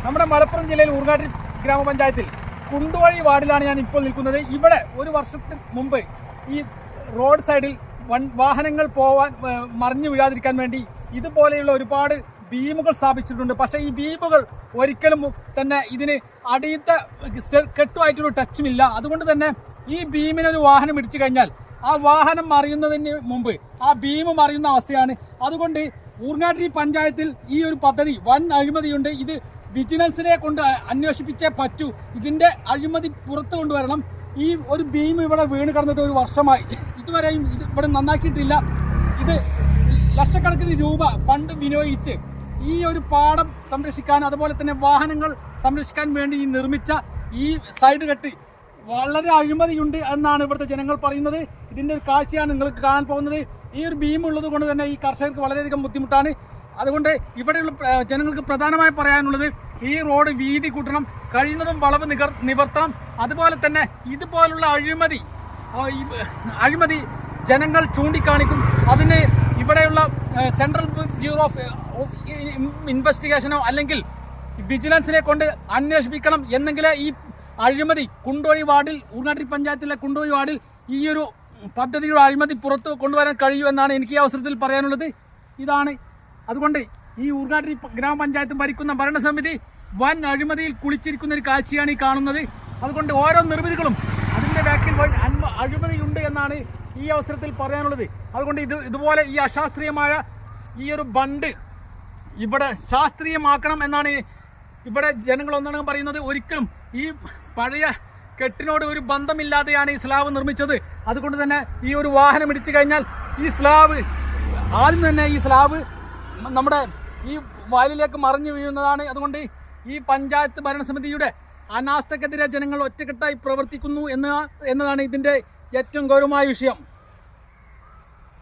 നമ്മുടെ മലപ്പുറം ജില്ലയിൽ ഊർങ്ങാട്ടി ഗ്രാമപഞ്ചായത്തിൽ കുണ്ടുവഴി വാർഡിലാണ് ഞാൻ ഇപ്പോൾ നിൽക്കുന്നത്. ഇവിടെ ഒരു വർഷത്തിന് മുമ്പ് ഈ റോഡ് സൈഡിൽ വാഹനങ്ങൾ മറിഞ്ഞു വീഴാതിരിക്കാൻ വേണ്ടി ഇതുപോലെയുള്ള ഒരുപാട് ബീമുകൾ സ്ഥാപിച്ചിട്ടുണ്ട്. പക്ഷേ ഈ ബീമുകൾ ഒരിക്കലും തന്നെ ഇതിന് അടിയത്തെ കെട്ടുമായിട്ടൊരു ടച്ചുമില്ല. അതുകൊണ്ട് തന്നെ ഈ ബീമിനൊരു വാഹനം ഇടിച്ചു കഴിഞ്ഞാൽ ആ വാഹനം മറിയുന്നതിന് മുമ്പ് ആ ബീം മറിയുന്ന അവസ്ഥയാണ്. അതുകൊണ്ട് ഊർങ്ങാട്ടി പഞ്ചായത്തിൽ ഈ ഒരു പദ്ധതി വൻ അഴിമതിയുണ്ട്. ഇത് വിജിലൻസിനെ കൊണ്ട് അന്വേഷിപ്പിച്ചേ പറ്റൂ. ഇതിന്റെ അഴിമതി പുറത്തു കൊണ്ടുവരണം. ഈ ഒരു ബീം ഇവിടെ വീണ് കിടന്നിട്ട് ഒരു വർഷമായി, ഇതുവരെയും ഇത് ഇവിടെ നന്നാക്കിയിട്ടില്ല. ഇത് ലക്ഷക്കണക്കിന് രൂപ ഫണ്ട് വിനിയോഗിച്ച് ഈ ഒരു പാടം സംരക്ഷിക്കാൻ, അതുപോലെ തന്നെ വാഹനങ്ങൾ സംരക്ഷിക്കാൻ വേണ്ടി ഈ നിർമ്മിച്ച ഈ സൈഡ് കെട്ട് വളരെ അഴിമതിയുണ്ട് എന്നാണ് ഇവിടുത്തെ ജനങ്ങൾ പറയുന്നത്. ഇതിന്റെ ഒരു കാഴ്ചയാണ് നിങ്ങൾക്ക് കാണാൻ പോകുന്നത്. ഈ ഒരു ബീം ഉള്ളത് കൊണ്ട് തന്നെ ഈ കർഷകർക്ക് വളരെയധികം ബുദ്ധിമുട്ടാണ്. അതുകൊണ്ട് ഇവിടെയുള്ള ജനങ്ങൾക്ക് പ്രധാനമായി പറയാനുള്ളത് ഈ റോഡ് വീതി കൂട്ടണം, കഴിയുന്നതും വളവ് നിവർത്തണം. അതുപോലെ തന്നെ ഇതുപോലുള്ള അഴിമതി ജനങ്ങൾ ചൂണ്ടിക്കാണിക്കും. അതിന് ഇവിടെയുള്ള സെൻട്രൽ ബ്യൂറോ ഓഫ് ഇൻവെസ്റ്റിഗേഷനോ അല്ലെങ്കിൽ വിജിലൻസിനെ കൊണ്ട് അന്വേഷിപ്പിക്കണം. എന്നെങ്കിലേ ഈ അഴിമതി കുണ്ടുവഴി വാർഡിൽ, ഊർങ്ങാട്ടി പഞ്ചായത്തിലെ കുണ്ടുവഴി വാർഡിൽ ഈ ഒരു പദ്ധതിയുടെ അഴിമതി പുറത്ത് കൊണ്ടുവരാൻ കഴിയൂ എന്നാണ് എനിക്ക് ഈ അവസരത്തിൽ പറയാനുള്ളത്. ഇതാണ്. അതുകൊണ്ട് ഈ ഊർങ്ങാട്ടി ഗ്രാമപഞ്ചായത്ത് ഭരിക്കുന്ന ഭരണസമിതി വൻ അഴിമതിയിൽ കുളിച്ചിരിക്കുന്ന ഒരു കാഴ്ചയാണ് ഈ കാണുന്നത്. അതുകൊണ്ട് ഓരോ നിർമ്മിതികളും അതിൻ്റെ ബാക്കിൽ അഴിമതിയുണ്ട് എന്നാണ് ഈ അവസരത്തിൽ പറയാനുള്ളത്. അതുകൊണ്ട് ഇതുപോലെ ഈ അശാസ്ത്രീയമായ ഈ ഒരു ബണ്ട് ഇവിടെ ശാസ്ത്രീയമാക്കണം എന്നാണ് ഇവിടെ ജനങ്ങൾ ഒന്നാണ് പറയുന്നത്. ഒരിക്കലും ഈ പഴയ കെട്ടിനോട് ഒരു ബന്ധമില്ലാതെയാണ് ഈ സ്ലാബ് നിർമ്മിച്ചത്. അതുകൊണ്ട് തന്നെ ഈ ഒരു വാഹനം ഇടിച്ചു കഴിഞ്ഞാൽ ഈ സ്ലാബ് ആദ്യം തന്നെ ഈ സ്ലാബ് നമ്മുടെ ഈ വയലിലേക്ക് മറിഞ്ഞു വീഴുന്നതാണ്. അതുകൊണ്ട് ഈ പഞ്ചായത്ത് ഭരണസമിതിയുടെ അനാസ്ഥക്കെതിരെ ജനങ്ങൾ ഒറ്റക്കെട്ടായി പ്രവർത്തിക്കുന്നു എന്നതാണ് ഇതിൻ്റെ ഏറ്റവും ഗൗരവമായ വിഷയം.